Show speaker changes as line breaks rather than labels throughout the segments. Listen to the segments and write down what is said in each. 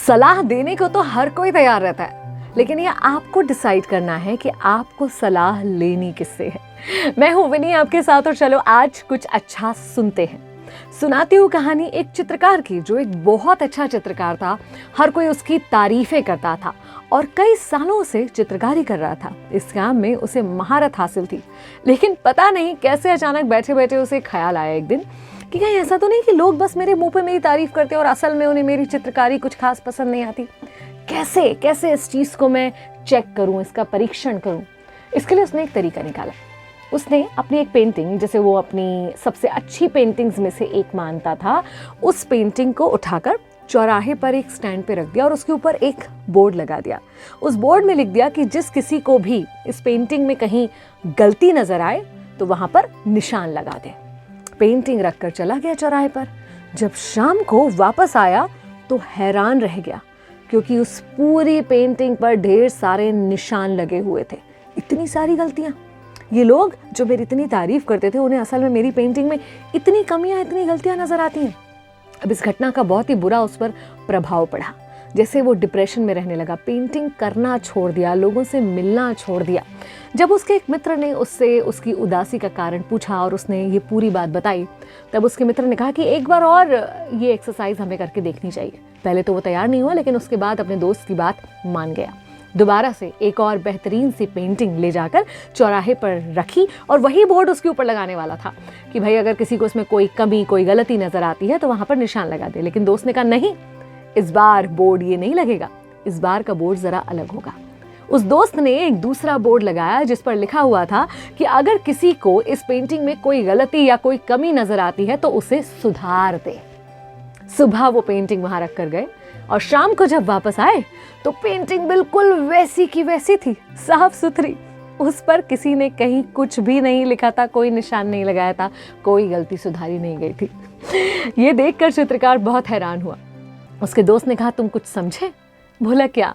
सलाह देने को तो हर कोई तैयार रहता है, लेकिन ये आपको डिसाइड करना है कि आपको सलाह लेनी किससे है। मैं हूं विनी आपके साथ, और चलो आज कुछ अच्छा सुनते हैं। सुनाती हूँ कहानी एक चित्रकार की, जो एक बहुत अच्छा चित्रकार था। हर कोई उसकी तारीफें करता था और कई सालों से चित्रकारी कर रहा था। इस काम में उसे महारत हासिल थी, लेकिन पता नहीं कैसे अचानक बैठे बैठे उसे ख्याल आया एक दिन कि कहीं ऐसा तो नहीं कि लोग बस मेरे मुंह पे मेरी तारीफ करते और असल में उन्हें मेरी चित्रकारी कुछ खास पसंद नहीं आती। कैसे कैसे इस चीज को मैं चेक करूं, इसका परीक्षण करूं। इसके लिए उसने एक तरीका निकाला। उसने अपनी एक पेंटिंग, जैसे वो अपनी सबसे अच्छी पेंटिंग्स में से एक मानता था, उस पेंटिंग को उठाकर चौराहे पर एक स्टैंड पे रख दिया और उसके ऊपर एक बोर्ड लगा दिया। उस बोर्ड में लिख दिया कि जिस किसी को भी इस पेंटिंग में कहीं गलती नजर आए तो वहां पर निशान लगा दे। पेंटिंग रखकर चला गया चौराहे पर। जब शाम को वापस आया तो हैरान रह गया, क्योंकि उस पूरी पेंटिंग पर ढेर सारे निशान लगे हुए थे। इतनी सारी गलतियां। ये लोग जो मेरी इतनी तारीफ करते थे, उन्हें असल में मेरी पेंटिंग में इतनी कमियां, इतनी गलतियां नजर आती हैं। अब इस घटना का बहुत ही बुरा उस पर प्रभाव पड़ा। जैसे वो डिप्रेशन में रहने लगा, पेंटिंग करना छोड़ दिया, लोगों से मिलना छोड़ दिया। जब उसके एक मित्र ने उससे उसकी उदासी का कारण पूछा और उसने ये पूरी बात बताई, तब उसके मित्र ने कहा कि एक बार और ये एक्सरसाइज हमें करके देखनी चाहिए। पहले तो वो तैयार नहीं हुआ, लेकिन उसके बाद अपने दोस्त की बात मान गया। दोबारा से एक और बेहतरीन सी पेंटिंग ले जाकर चौराहे पर रखी और वही बोर्ड उसके ऊपर लगाने वाला था कि भाई अगर किसी को इसमें कोई कमी, कोई गलती नजर आती है तो वहां पर निशान लगा दे। लेकिन दोस्त ने कहा नहीं, इस बार बोर्ड ये नहीं लगेगा, इस बार का बोर्ड जरा अलग होगा। उस दोस्त ने एक दूसरा बोर्ड लगाया जिस पर लिखा हुआ था कि अगर किसी को इस पेंटिंग में कोई गलती या कोई कमी नजर आती है तो उसे सुधार दे। सुबह वो पेंटिंग वहां रख कर गए और शाम को जब वापस आए तो पेंटिंग बिल्कुल वैसी की वैसी थी, साफ सुथरी। उस पर किसी ने कहीं कुछ भी नहीं लिखा था, कोई निशान नहीं लगाया था, कोई गलती सुधारी नहीं गई थी। ये देखकर चित्रकार बहुत हैरान हुआ। उसके दोस्त ने कहा तुम कुछ समझे? बोला क्या?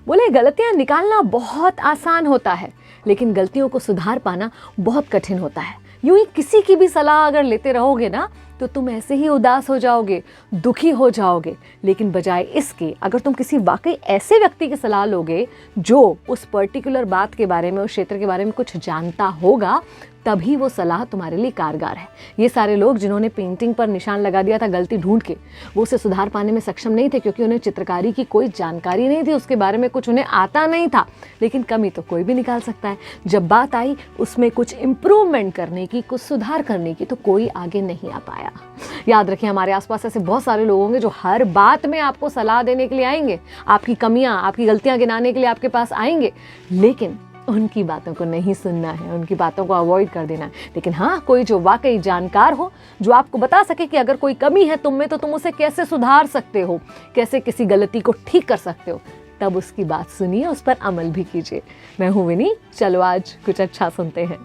बोले गलतियां निकालना बहुत आसान होता है, लेकिन गलतियों को सुधार पाना बहुत कठिन होता है। यूं ही किसी की भी सलाह अगर लेते रहोगे ना तो तुम ऐसे ही उदास हो जाओगे, दुखी हो जाओगे। लेकिन बजाय इसके अगर तुम किसी वाकई ऐसे व्यक्ति की सलाह लोगे जो उस पर्टिकुलर बात के बारे में, उस क्षेत्र के बारे में कुछ जानता होगा, तभी वो सलाह तुम्हारे लिए कारगर है। ये सारे लोग जिन्होंने पेंटिंग पर निशान लगा दिया था गलती ढूंढ के, वो उसे सुधार पाने में सक्षम नहीं थे, क्योंकि उन्हें चित्रकारी की कोई जानकारी नहीं थी, उसके बारे में कुछ उन्हें आता नहीं था। लेकिन कमी तो कोई भी निकाल सकता है। जब बात आई उसमें कुछ इम्प्रूवमेंट करने की, कुछ सुधार करने की, तो कोई आगे नहीं आ पाया। याद रखिए, हमारे आसपास ऐसे बहुत सारे लोग होंगे जो हर बात में आपको सलाह देने के लिए आएंगे, आपकी कमियां, आपकी गलतियां गिनाने के लिए आपके पास आएंगे, लेकिन उनकी बातों को नहीं सुनना है, उनकी बातों को अवॉइड कर देना है। लेकिन हाँ, कोई जो वाकई जानकार हो, जो आपको बता सके कि अगर कोई कमी है तुम में तो तुम उसे कैसे सुधार सकते हो, कैसे किसी गलती को ठीक कर सकते हो, तब उसकी बात सुनिए, उस पर अमल भी कीजिए। मैं हूं विनी, चलो आज कुछ अच्छा सुनते हैं।